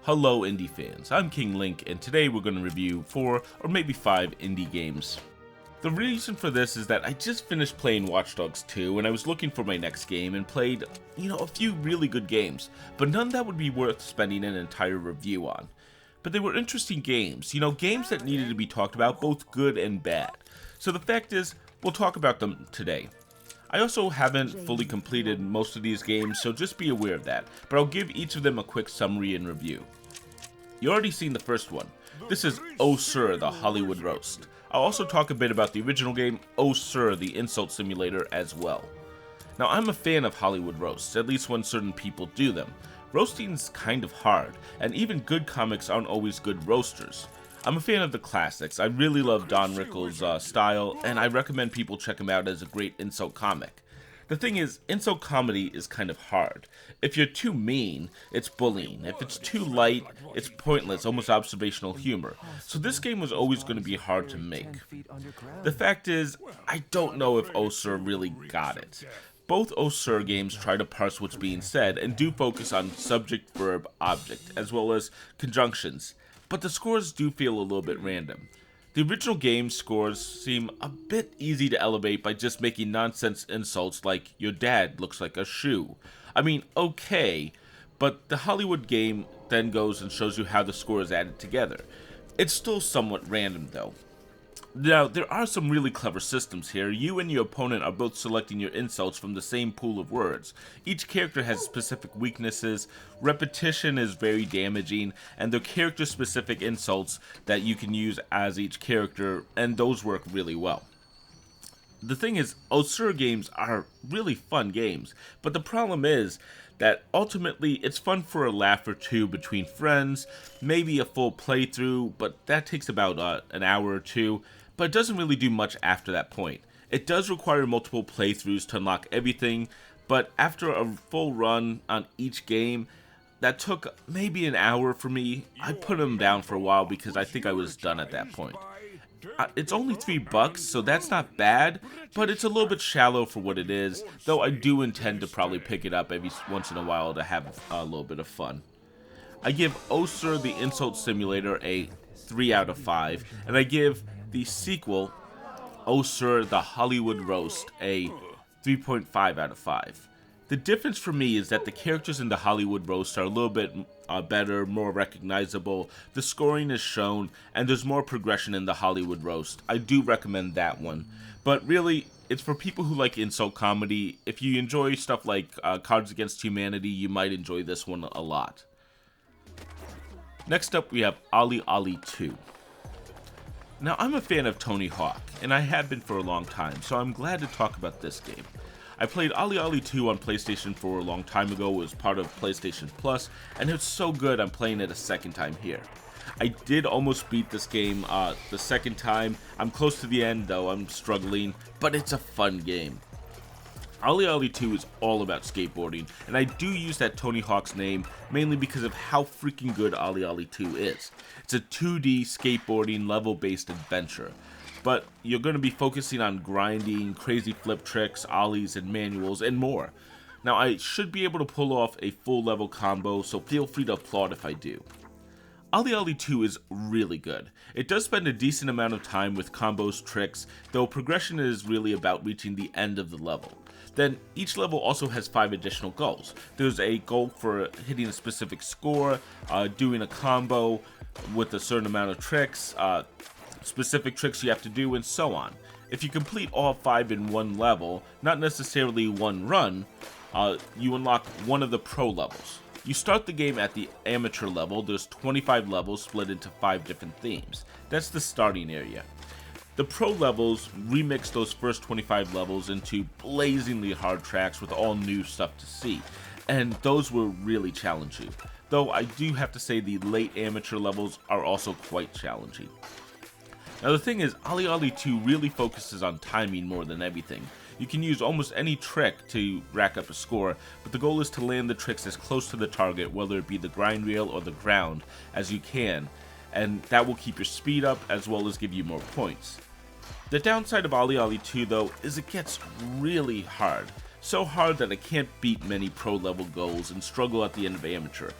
Hello indie fans, I'm King Link and today we're going to review 4 or maybe 5 indie games. The reason for this is that I just finished playing Watch Dogs 2 and I was looking for my next game and played, a few really good games, but none that would be worth spending an entire review on. But they were interesting games, games that needed to be talked about, both good and bad. So the fact is, we'll talk about them today. I also haven't fully completed most of these games, so just be aware of that, but I'll give each of them a quick summary and review. You already seen the first one. This is Oh Sir, the Hollywood Roast. I'll also talk a bit about the original game, Oh Sir, the Insult Simulator as well. Now I'm a fan of Hollywood roasts, at least when certain people do them. Roasting's kind of hard, and even good comics aren't always good roasters. I'm a fan of the classics. I really love Don Rickles' style, and I recommend people check him out as a great insult comic. The thing is, insult comedy is kind of hard. If you're too mean, it's bullying. If it's too light, it's pointless, almost observational humor. So this game was always going to be hard to make. The fact is, I don't know if Oh Sir really got it. Both Oh Sir games try to parse what's being said and do focus on subject, verb, object, as well as conjunctions. But the scores do feel a little bit random. The original game's scores seem a bit easy to elevate by just making nonsense insults like, your dad looks like a shoe. I mean, okay, but the Hollywood game then goes and shows you how the score is added together. It's still somewhat random though. Now, there are some really clever systems here. You and your opponent are both selecting your insults from the same pool of words. Each character has specific weaknesses, repetition is very damaging, and they're character-specific insults that you can use as each character, and those work really well. The thing is, Oh Sir games are really fun games, but the problem is that ultimately it's fun for a laugh or two between friends, maybe a full playthrough, but that takes about an hour or two. But it doesn't really do much after that point. It does require multiple playthroughs to unlock everything, but after a full run on each game, that took maybe an hour for me. I put them down for a while because I think I was done at that point. It's only $3, so that's not bad, but it's a little bit shallow for what it is, though I do intend to probably pick it up every once in a while to have a little bit of fun. I give Oh Sir, the Insult Simulator a 3 out of 5, and I give the sequel, Oh Sir, the Hollywood Roast, a 3.5 out of 5. The difference for me is that the characters in the Hollywood Roast are a little bit better, more recognizable, the scoring is shown, and there's more progression in the Hollywood Roast. I do recommend that one. But really, it's for people who like insult comedy. If you enjoy stuff like Cards Against Humanity, you might enjoy this one a lot. Next up, we have Olli Olli 2. Now, I'm a fan of Tony Hawk, and I have been for a long time, so I'm glad to talk about this game. I played Olli Olli 2 on PlayStation 4 a long time ago, it was part of PlayStation Plus, and it's so good I'm playing it a second time here. I did almost beat this game the second time. I'm close to the end though, I'm struggling, but it's a fun game. Olli Olli 2 is all about skateboarding, and I do use that Tony Hawk's name mainly because of how freaking good Olli Olli 2 is. It's a 2D skateboarding level-based adventure, but you're going to be focusing on grinding, crazy flip tricks, ollies, and manuals, and more. Now, I should be able to pull off a full level combo, so feel free to applaud if I do. Olli Olli 2 is really good. It does spend a decent amount of time with combos, tricks, though progression is really about reaching the end of the level. Then each level also has 5 additional goals. There's a goal for hitting a specific score, doing a combo with a certain amount of tricks, specific tricks you have to do, and so on. If you complete all 5 in one level, not necessarily one run, you unlock one of the pro levels. You start the game at the amateur level. There's 25 levels split into 5 different themes. That's the starting area. The pro levels remix those first 25 levels into blazingly hard tracks with all new stuff to see, and those were really challenging. Though I do have to say the late amateur levels are also quite challenging. Now the thing is, Olli Olli 2 really focuses on timing more than everything. You can use almost any trick to rack up a score, but the goal is to land the tricks as close to the target, whether it be the grind rail or the ground, as you can, and that will keep your speed up as well as give you more points. The downside of Olli Olli 2 though is it gets really hard. So hard that I can't beat many pro level goals and struggle at the end of amateur.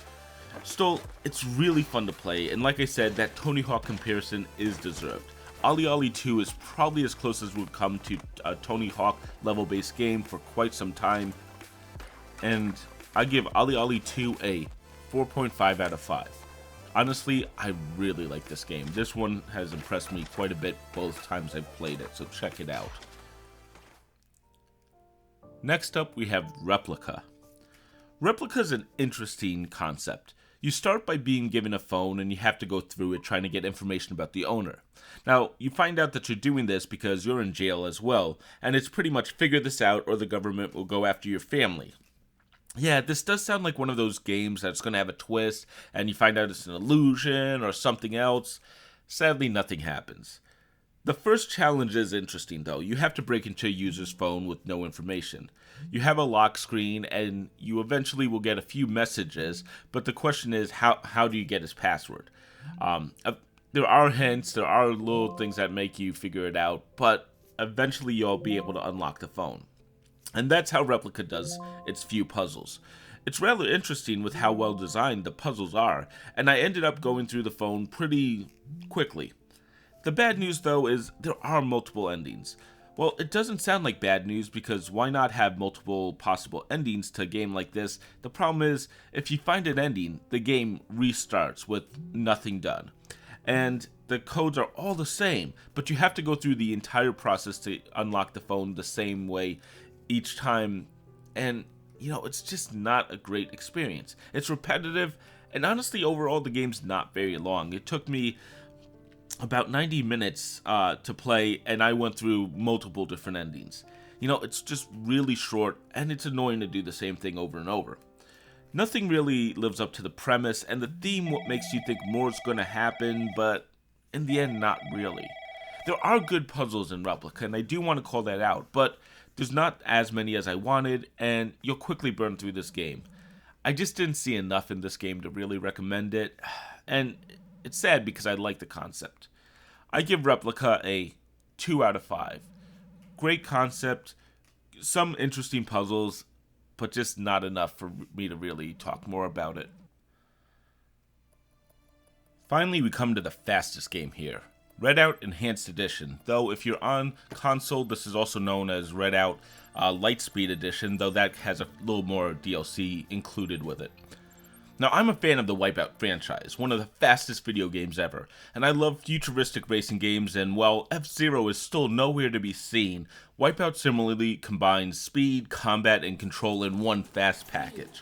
Still, it's really fun to play, and like I said, that Tony Hawk comparison is deserved. Olli Olli 2 is probably as close as we've come to a Tony Hawk level-based game for quite some time, and I give Olli Olli 2 a 4.5 out of 5. Honestly, I really like this game. This one has impressed me quite a bit both times I've played it, so check it out. Next up, we have Replica. Replica is an interesting concept. You start by being given a phone and you have to go through it trying to get information about the owner. Now, you find out that you're doing this because you're in jail as well, and it's pretty much figure this out or the government will go after your family. Yeah, this does sound like one of those games that's going to have a twist and you find out it's an illusion or something else. Sadly, nothing happens. The first challenge is interesting though. You have to break into a user's phone with no information. You have a lock screen and you eventually will get a few messages, but the question is how do you get his password? There are hints, there are little things that make you figure it out, but eventually you'll be able to unlock the phone. And that's how Replica does its few puzzles. It's rather interesting with how well designed the puzzles are, and I ended up going through the phone pretty quickly. The bad news though is there are multiple endings. Well, it doesn't sound like bad news because why not have multiple possible endings to a game like this? The problem is, if you find an ending, the game restarts with nothing done. And the codes are all the same, but you have to go through the entire process to unlock the phone the same way each time. And, it's just not a great experience. It's repetitive, and honestly, overall, the game's not very long. It took me about 90 minutes to play, and I went through multiple different endings. It's just really short, and it's annoying to do the same thing over and over. Nothing really lives up to the premise, and the theme what makes you think more is going to happen, but in the end, not really. There are good puzzles in Replica, and I do want to call that out, but there's not as many as I wanted, and you'll quickly burn through this game. I just didn't see enough in this game to really recommend it, and it's sad because I like the concept. I give Replica a 2 out of 5. Great concept, some interesting puzzles, but just not enough for me to really talk more about it. Finally, we come to the fastest game here, Redout Enhanced Edition. Though if you're on console, this is also known as Redout Lightspeed Edition, though that has a little more DLC included with it. Now, I'm a fan of the Wipeout franchise, one of the fastest video games ever, and I love futuristic racing games, and while F-Zero is still nowhere to be seen, Wipeout similarly combines speed, combat, and control in one fast package.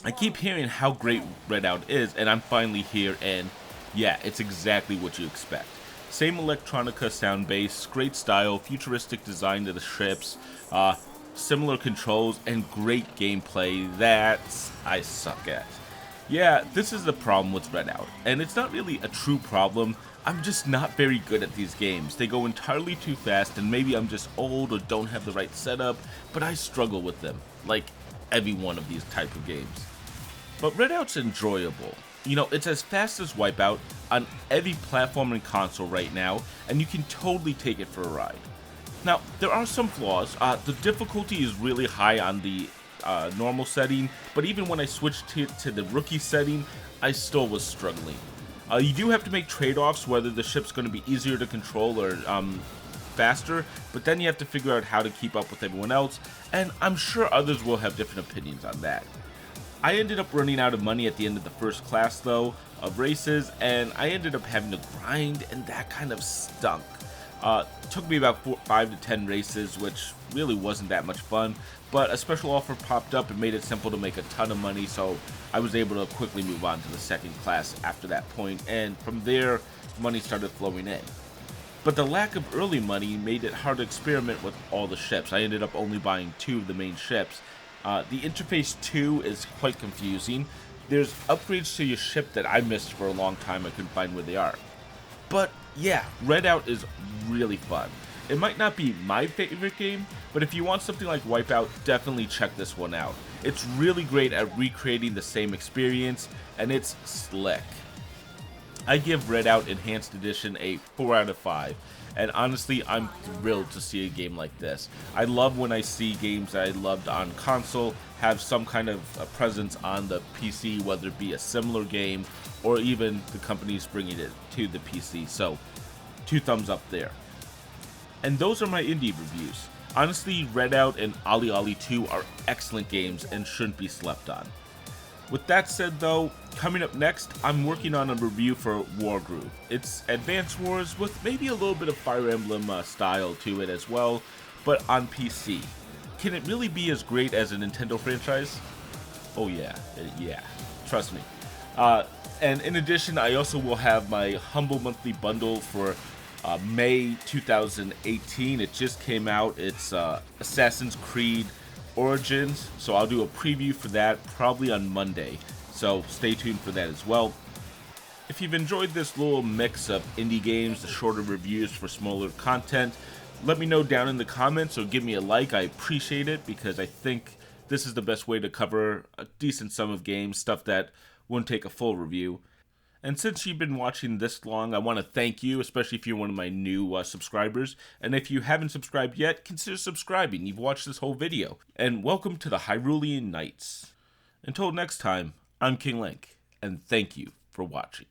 I keep hearing how great Redout is, and I'm finally here, and yeah, it's exactly what you expect. Same electronica sound base, great style, futuristic design to the ships, similar controls, and great gameplay that I suck at. Yeah, this is the problem with Redout, and it's not really a true problem. I'm just not very good at these games. They go entirely too fast, and maybe I'm just old or don't have the right setup, but I struggle with them, like every one of these type of games. But Redout's enjoyable. It's as fast as Wipeout on every platform and console right now, and you can totally take it for a ride. Now, there are some flaws. The difficulty is really high on the normal setting, but even when I switched to the rookie setting, I still was struggling. You do have to make trade-offs, whether the ship's going to be easier to control or faster, but then you have to figure out how to keep up with everyone else, and I'm sure others will have different opinions on that. I ended up running out of money at the end of the first class, though, of races, and I ended up having to grind, and that kind of stunk. Took me about 5 to 10 races, which really wasn't that much fun, but a special offer popped up and made it simple to make a ton of money, so I was able to quickly move on to the second class after that point, and from there, money started flowing in. But the lack of early money made it hard to experiment with all the ships. I ended up only buying 2 of the main ships. The interface 2 is quite confusing. There's upgrades to your ship that I missed for a long time. I couldn't find where they are. But yeah, Redout is really fun. It might not be my favorite game, but if you want something like Wipeout, definitely check this one out. It's really great at recreating the same experience, and it's slick. I give Redout Enhanced Edition a 4 out of 5, and honestly, I'm thrilled to see a game like this. I love when I see games that I loved on console have some kind of a presence on the PC, whether it be a similar game or even the companies bringing it to the PC. So, 2 thumbs up there. And those are my indie reviews. Honestly, Redout and Olli Olli 2 are excellent games and shouldn't be slept on. With that said though, coming up next, I'm working on a review for Wargroove. It's Advance Wars with maybe a little bit of Fire Emblem style to it as well, but on PC. Can it really be as great as a Nintendo franchise? Oh yeah, trust me. And in addition, I also will have my Humble Monthly Bundle for May 2018. It just came out. It's Assassin's Creed Origins, so I'll do a preview for that probably on Monday. So stay tuned for that as well. If you've enjoyed this little mix of indie games, the shorter reviews for smaller content, let me know down in the comments or give me a like. I appreciate it because I think this is the best way to cover a decent sum of games, stuff that won't take a full review. And since you've been watching this long, I want to thank you, especially if you're one of my new subscribers. And if you haven't subscribed yet, consider subscribing. You've watched this whole video. And welcome to the Hyrulean Knights. Until next time, I'm King Link, and thank you for watching.